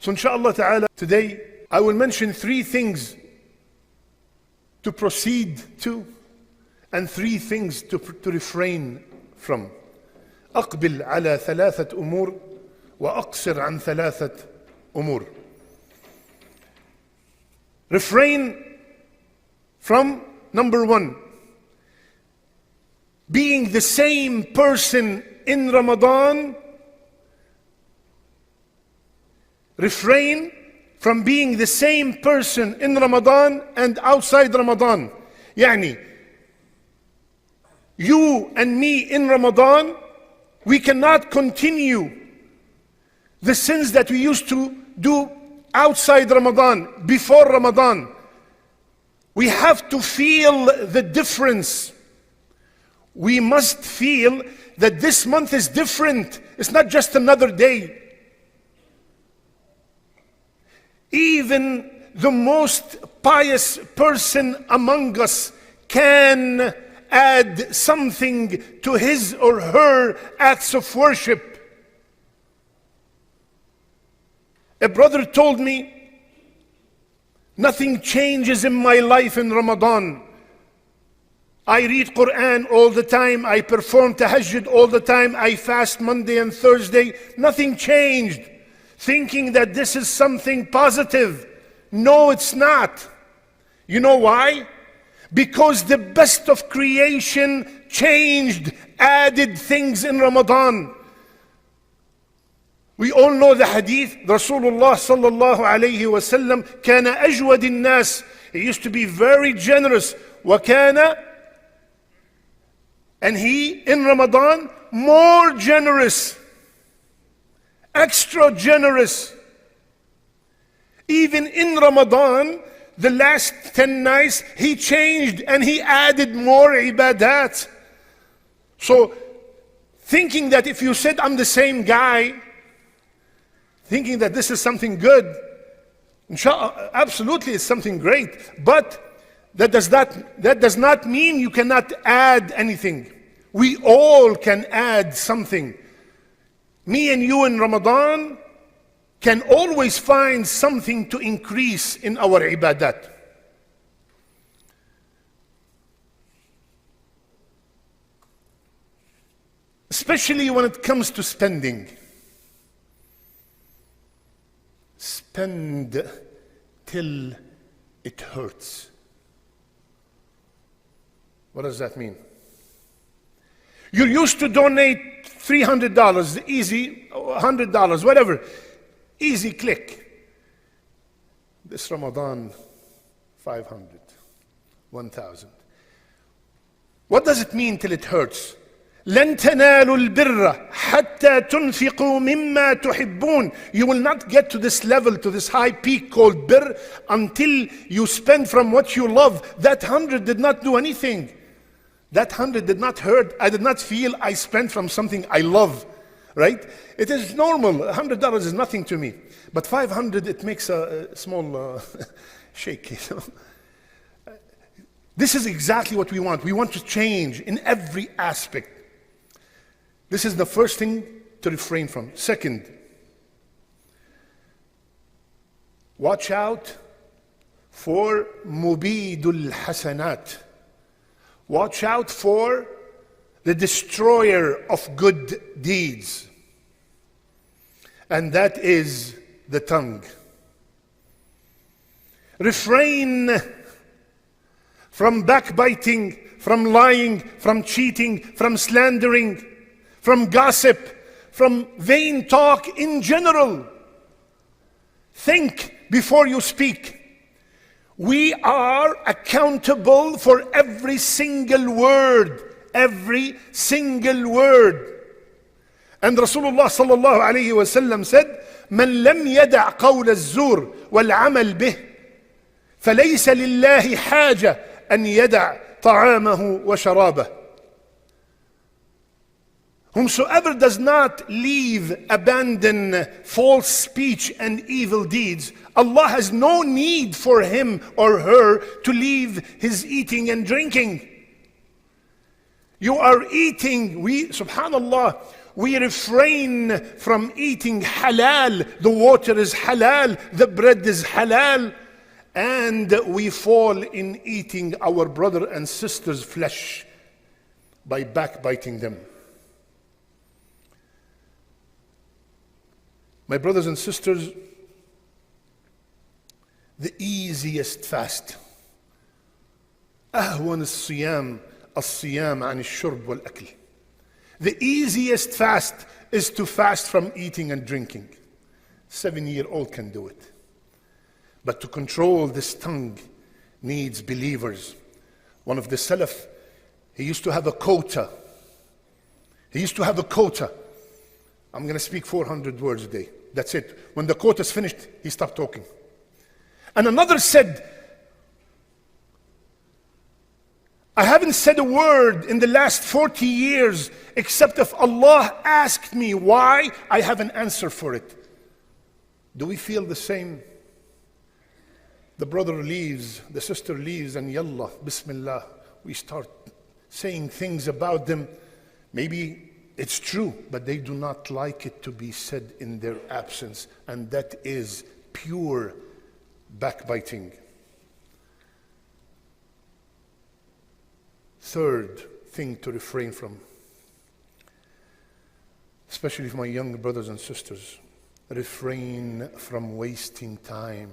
So inshallah ta'ala, today I will mention 3 things to proceed to and 3 things to refrain from. أقبل على 3 أمور وأقصر عن 3 أمور. Refrain from, number 1, being the same person in Ramadan. Refrain from being the same person in Ramadan and outside Ramadan. Yani, you and me in Ramadan, we cannot continue the sins that we used to do outside Ramadan, before Ramadan. We have to feel the difference. We must feel that this month is different. It's not just another day. Even the most pious person among us can add something to his or her acts of worship. A brother told me, nothing changes in my life in Ramadan. I read Quran all the time, I perform tahajjud all the time, I fast Monday and Thursday. Nothing changed. Thinking that this is something positive. No, it's not. You know why? Because the best of creation changed, added things in Ramadan. We all know the hadith. Rasulullah sallallahu alayhi wa sallam kana ajwad الناس. He used to be very generous. وكان, and he in Ramadan more generous. Extra generous. Even in Ramadan, the last 10 nights, he changed and he added more ibadat. So, thinking that if you said, I'm the same guy, thinking that this is something good, inshallah, absolutely it's something great. But that does not mean you cannot add anything. We all can add something. Me and you in Ramadan can always find something to increase in our ibadat. Especially when it comes to spending. Spend till it hurts. What does that mean? You're used to donate $300, easy, $100, whatever. Easy click. This Ramadan, 500, 1,000. What does it mean till it hurts? لن تنالوا البر حتى تنفقوا مما تحبون. You will not get to this level, to this high peak called birr, until you spend from what you love. That 100 did not do anything. That 100 did not hurt. I did not feel I spent from something I love, right? It is normal. $100 is nothing to me. But 500, it makes a small shake. You know? This is exactly what we want. We want to change in every aspect. This is the first thing to refrain from. Second, watch out for mubidul hasanat. Watch out for the destroyer of good deeds. And that is the tongue. Refrain from backbiting, from lying, from cheating, from slandering, from gossip, from vain talk in general. Think before you speak. We are accountable for every single word. Every single word. And Rasulullah sallallahu alayhi wa sallam said, من لم يدع قول الزور والعمل به فليس لله حاجة أن يدع طعامه وشرابه. Whomsoever does not abandon false speech and evil deeds, Allah has no need for him or her to leave his eating and drinking. You are eating, subhanallah, We refrain from eating halal. The water is halal, the bread is halal, and we fall in eating our brother and sister's flesh by backbiting them. My brothers and sisters, the easiest fast أهون الصيام الصيام عن الشرب والأكل. The easiest fast is to fast from eating and drinking. 7-year-old can do it. But to control this tongue needs believers. One of the Salaf, he used to have a quota. I'm going to speak 400 words a day. That's it. When the quota is finished, he stopped talking. And another said, I haven't said a word in the last 40 years except if Allah asked me why, I have an answer for it. Do we feel the same? The brother leaves, the sister leaves, and yallah, bismillah, we start saying things about them. Maybe it's true, but they do not like it to be said in their absence, and that is pure backbiting. Third thing to refrain from, especially for my young brothers and sisters, refrain from wasting time.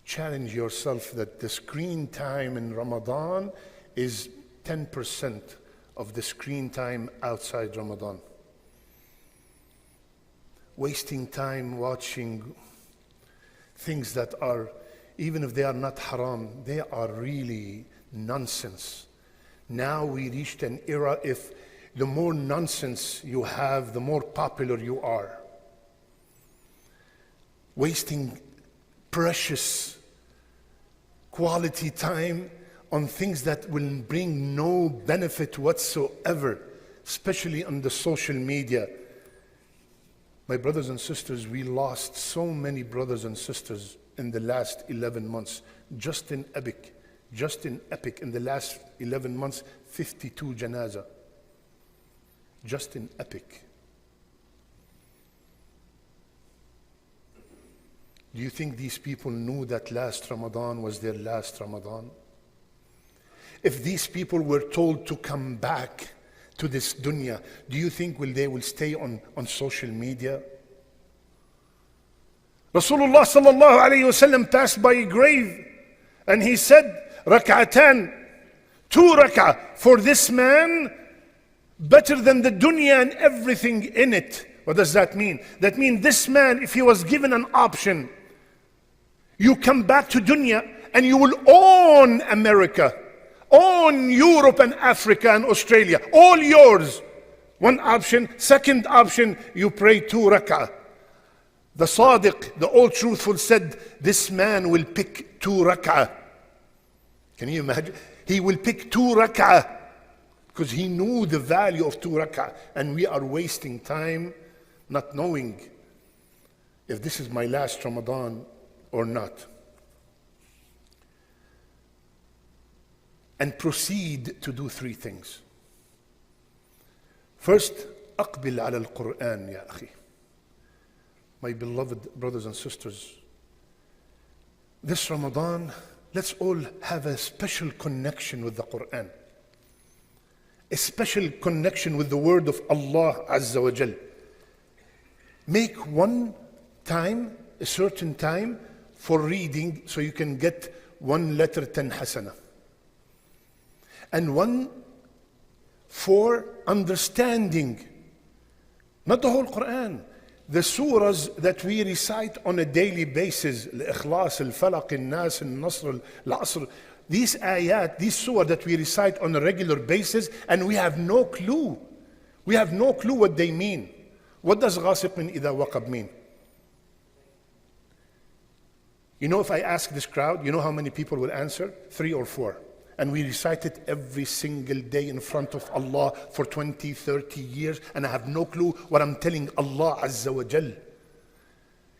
Challenge yourself that the screen time in Ramadan is 10% of the screen time outside Ramadan. Wasting time watching things that are, even if they are not haram, they are really nonsense. Now we reached an era, if the more nonsense you have, the more popular you are. Wasting precious quality time on things that will bring no benefit whatsoever, especially on the social media. My brothers and sisters, we lost so many brothers and sisters in the last 11 months, just in Epic, in the last 11 months, 52 janazah, just in Epic. Do you think these people knew that last Ramadan was their last Ramadan? If these people were told to come back to this dunya, do you think they will stay on social media? Rasulullah sallallahu alayhi wasallam passed by a grave and he said, rak'atan, 2 rak'ah for this man, better than the dunya and everything in it. What does that mean? That means this man, if he was given an option, you come back to dunya and you will own America, own Europe and Africa and Australia, all yours. One option. Second option, you pray 2 rak'ah. The Sadiq, the all truthful, said this man will pick 2 rak'ah. Can you imagine? He will pick 2 rak'ah because he knew the value of 2 rak'ah. And we are wasting time not knowing if this is my last Ramadan or not. And proceed to do 3 things. First, أقبل على القرآن يا أخي. My beloved brothers and sisters, this Ramadan, let's all have a special connection with the Quran. A special connection with the word of Allah Azza wa Jal. Make one time, a certain time, for reading so you can get 1 letter 10 hasana. And 1 for understanding. Not the whole Quran. The surahs that we recite on a daily basis, Al-Ikhlas, Al-Falaq, Al-Nas, Al-Nasr, Al-Asr, these ayat, these surah that we recite on a regular basis, and we have no clue. We have no clue what they mean. What does غاسق من إذا وقب mean? You know, if I ask this crowd, you know how many people will answer? 3 or 4. And we recite it every single day in front of Allah for 20, 30 years, and I have no clue what I'm telling Allah Azza wa Jal.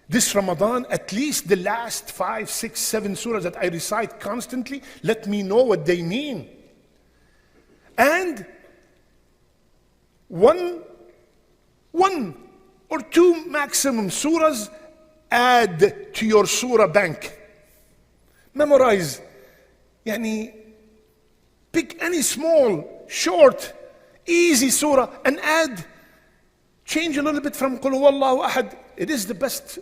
This Ramadan, at least the last 5, 6, 7 surahs that I recite constantly, let me know what they mean. And one or two maximum surahs, add to your surah bank. Memorize. Pick any small, short, easy surah and add. Change a little bit from Qul Huwallahu Ahad. It is the best.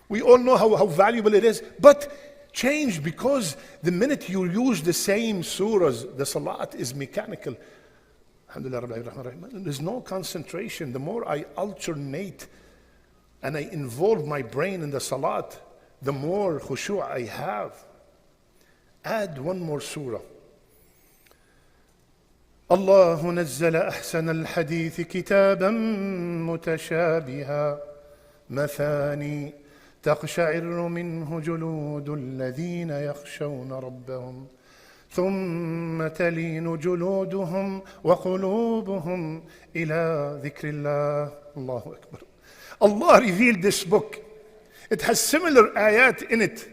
We all know how valuable it is. But change, because the minute you use the same surahs, the salat is mechanical. There's no concentration. The more I alternate and I involve my brain in the salat, the more khushu' I have. Add one more surah. الله نزل أحسن الحديث كتابا متشابها مثاني تقشعر منه جلود الذين يخشون ربهم ثم تلين جلودهم وقلوبهم إلى ذكر الله. الله أكبر. Allah revealed this book. It has similar ayat in it.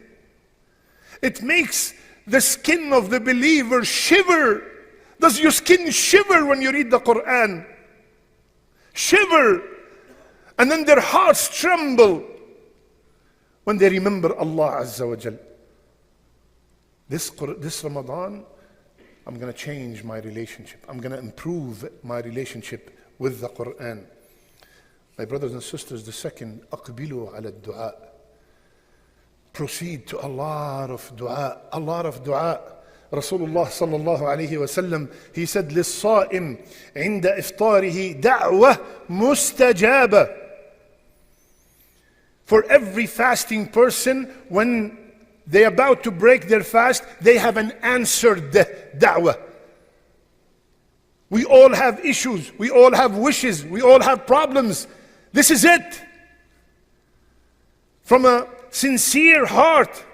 It makes the skin of the believer shiver. Does your skin shiver when you read the Quran? Shiver. And then their hearts tremble when they remember Allah Azza wa Jal. This Ramadan, I'm going to change my relationship. I'm going to improve my relationship with the Quran. My brothers and sisters, the second, أقبلوا على الدعاء. Proceed to a lot of dua, a lot of dua. Rasulullah sallallahu alayhi wa sallam, he said, للصائم عند إفطاره دعوة مستجابة. For every fasting person, when they're about to break their fast, they have an answered da'wah. We all have issues, we all have wishes, we all have problems. This is it. From a sincere heart,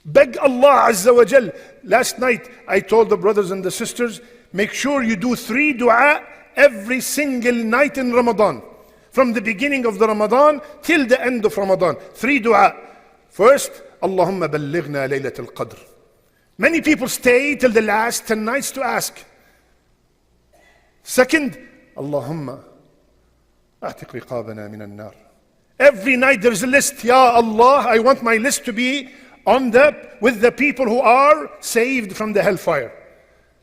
beg Allah Azza wa Jal. Last night I told the brothers and the sisters, make sure you do 3 dua every single night in Ramadan. From the beginning of the Ramadan till the end of Ramadan. 3 dua. First, Allahumma ballighna laylatul qadr. Many people stay till the last 10 nights to ask. Second, Allahumma a'tiq riqabana min an-nar. Every night there is a list. Ya Allah, I want my list to be with the people who are saved from the hellfire.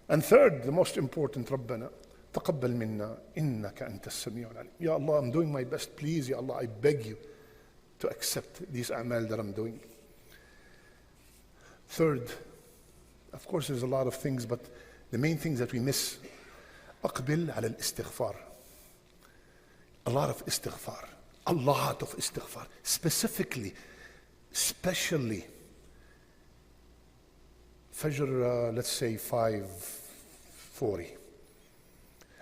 And third, the most important, Rabbana taqabbal minna innaka antas sami'ul alim. Ya Allah, I'm doing my best. Please, Ya Allah, I beg you to accept these a'mal that I'm doing. Third, of course there's a lot of things, but the main things that we miss, aqbil ala al-istighfar. A lot of istighfar. A lot of istighfar. Especially Fajr, let's say 5:40.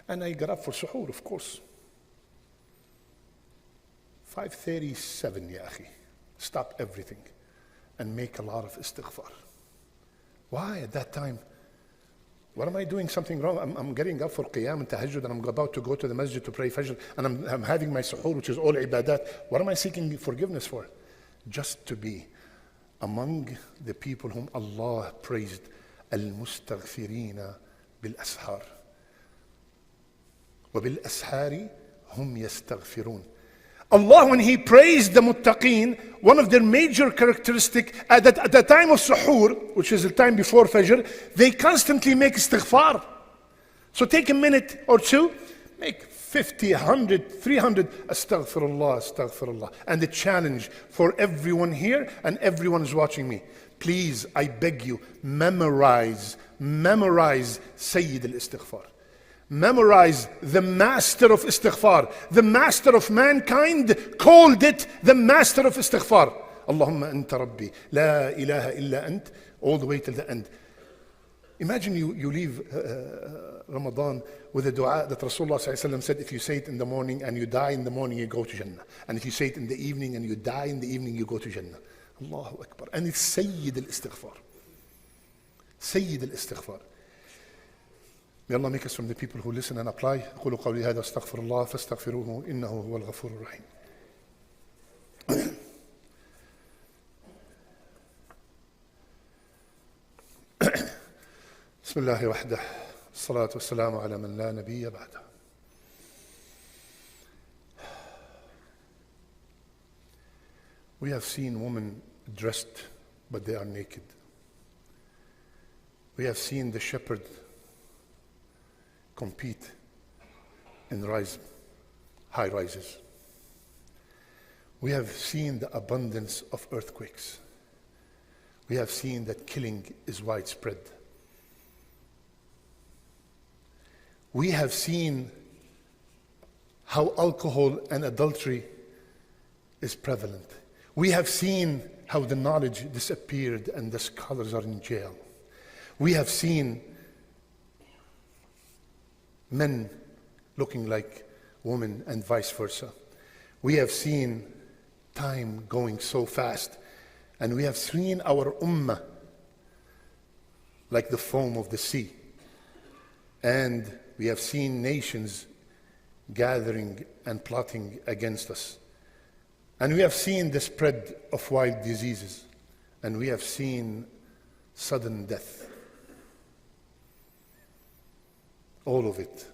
And I got up for suhoor, of course. 5:37, ya akhi. Stop everything and make a lot of istighfar. Why at that time? What am I doing something wrong? I'm getting up for qiyam and tahajjud, and I'm about to go to the masjid to pray fajr, and I'm having my suhoor, which is all ibadat. What am I seeking forgiveness for? Just to be among the people whom Allah praised, al-mustaghfirina bil-ashar. Wa bil-ashari hum yastaghfirun. Allah, when He praised the muttaqeen, one of their major characteristics at the time of suhoor, which is the time before fajr, they constantly make istighfar. So take a minute or two, make 50, 100, 300, astaghfirullah, astaghfirullah. And the challenge for everyone here and everyone who's watching me, please, I beg you, memorize Sayyid al-Istighfar. Memorize the master of istighfar. The master of mankind called it the master of istighfar. Allahumma anta rabbi, la ilaha illa ant, all the way till the end. Imagine you leave Ramadan with a dua that Rasulullah said, if you say it in the morning and you die in the morning, you go to Jannah. And if you say it in the evening and you die in the evening, you go to Jannah. Allahu Akbar. And it's Sayyid al-Istighfar. Sayyid al-Istighfar. May Allah make us from the people who listen and apply. قولوا قولي هذا استغفر الله فاستغفروه إنه هو الغفور الرحيم. بسم الله وحده الصلاة والسلام على من لا نبي بعده. We have seen women dressed, but they are naked. We have seen the shepherd compete in high rises. We have seen the abundance of earthquakes. We have seen that killing is widespread. We have seen how alcohol and adultery is prevalent. We have seen how the knowledge disappeared and the scholars are in jail. We have seen men looking like women and vice versa. We have seen time going so fast, and we have seen our ummah like the foam of the sea. And we have seen nations gathering and plotting against us. And we have seen the spread of wild diseases. And we have seen sudden death. All of it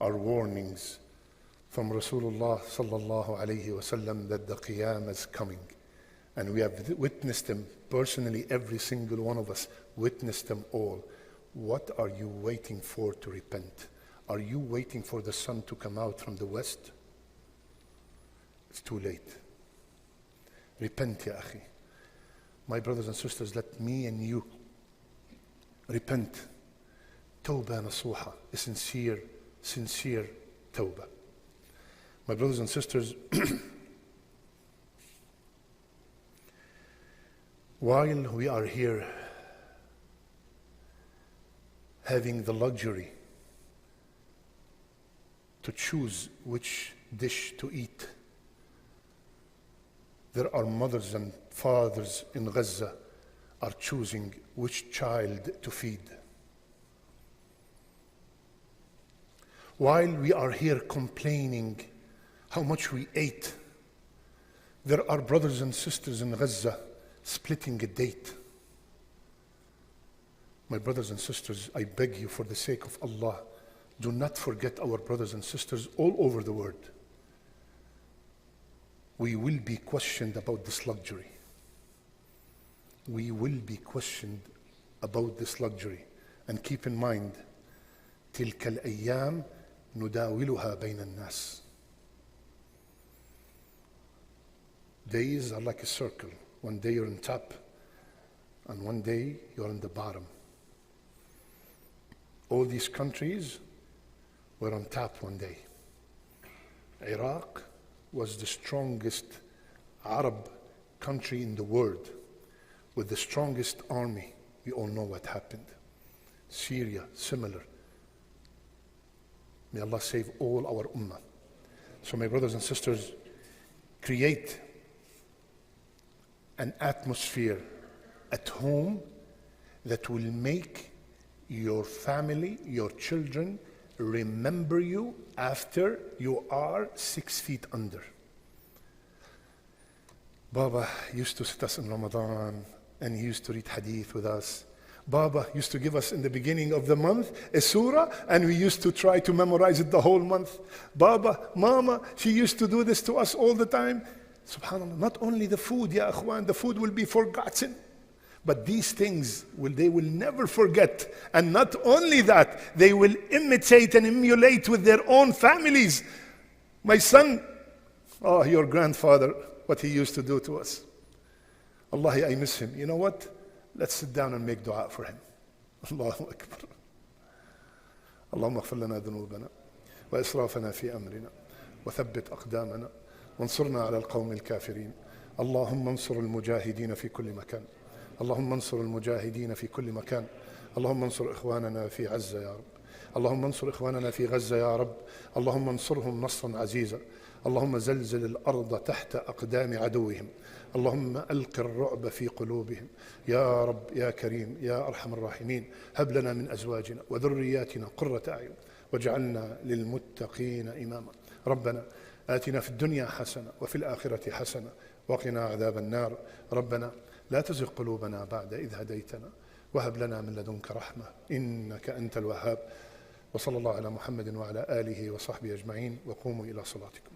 are warnings from Rasulullah sallallahu alayhi wasallam that the Qiyamah is coming. And we have witnessed them personally, every single one of us witnessed them all. What are you waiting for to repent? Are you waiting for the sun to come out from the west? It's too late. Repent, ya akhi. My brothers and sisters, let me and you repent. Tawbah nasuha, a sincere tawbah. My brothers and sisters, while we are here having the luxury to choose which dish to eat, there are mothers and fathers in Gaza are choosing which child to feed. While we are here complaining how much we ate, there are brothers and sisters in Gaza splitting a date. My brothers and sisters, I beg you for the sake of Allah, do not forget our brothers and sisters all over the world. We will be questioned about this luxury. We will be questioned about this luxury. And keep in mind, تلك الأيام نداولها بين الناس. Days are like a circle. One day you're on top, and one day you're on the bottom. All these countries were on top one day. Iraq was the strongest Arab country in the world, with the strongest army. We all know what happened. Syria, similar. May Allah save all our ummah. So my brothers and sisters, create an atmosphere at home that will make your family, your children, remember you after you are 6 feet under. Baba used to sit us in Ramadan and he used to read hadith with us. Baba used to give us in the beginning of the month a surah, and we used to try to memorize it the whole month. Baba, Mama, she used to do this to us all the time. Subhanallah, not only the food, ya akhwan, the food will be forgotten, but these things they will never forget. And not only that, they will imitate and emulate with their own families. My son, oh, your grandfather, what he used to do to us. Wallahi, I miss him. You know what? Let's sit down and make dua for him. Allahu Akbar. اللهم اغفر لنا ذنوبنا وإسرافنا في أمرنا وثبت أقدامنا وانصرنا على القوم الكافرين. اللهم انصر المجاهدين في كل مكان. اللهم انصر المجاهدين في كل مكان. اللهم انصر إخواننا في غزة يا رب. اللهم انصر إخواننا في غزة يا رب. اللهم انصرهم نصرا عزيزا. اللهم زلزل الأرض تحت أقدام عدوهم. اللهم ألق الرعب في قلوبهم يا رب يا كريم يا أرحم الراحمين. هب لنا من أزواجنا وذرياتنا قرة أعين واجعلنا للمتقين إماما. ربنا آتنا في الدنيا حسنة وفي الآخرة حسنة وقنا عذاب النار. ربنا لا تزغ قلوبنا بعد إذ هديتنا وهب لنا من لدنك رحمة إنك أنت الوهاب. وصلى الله على محمد وعلى آله وصحبه أجمعين وقوموا إلى صلاتكم.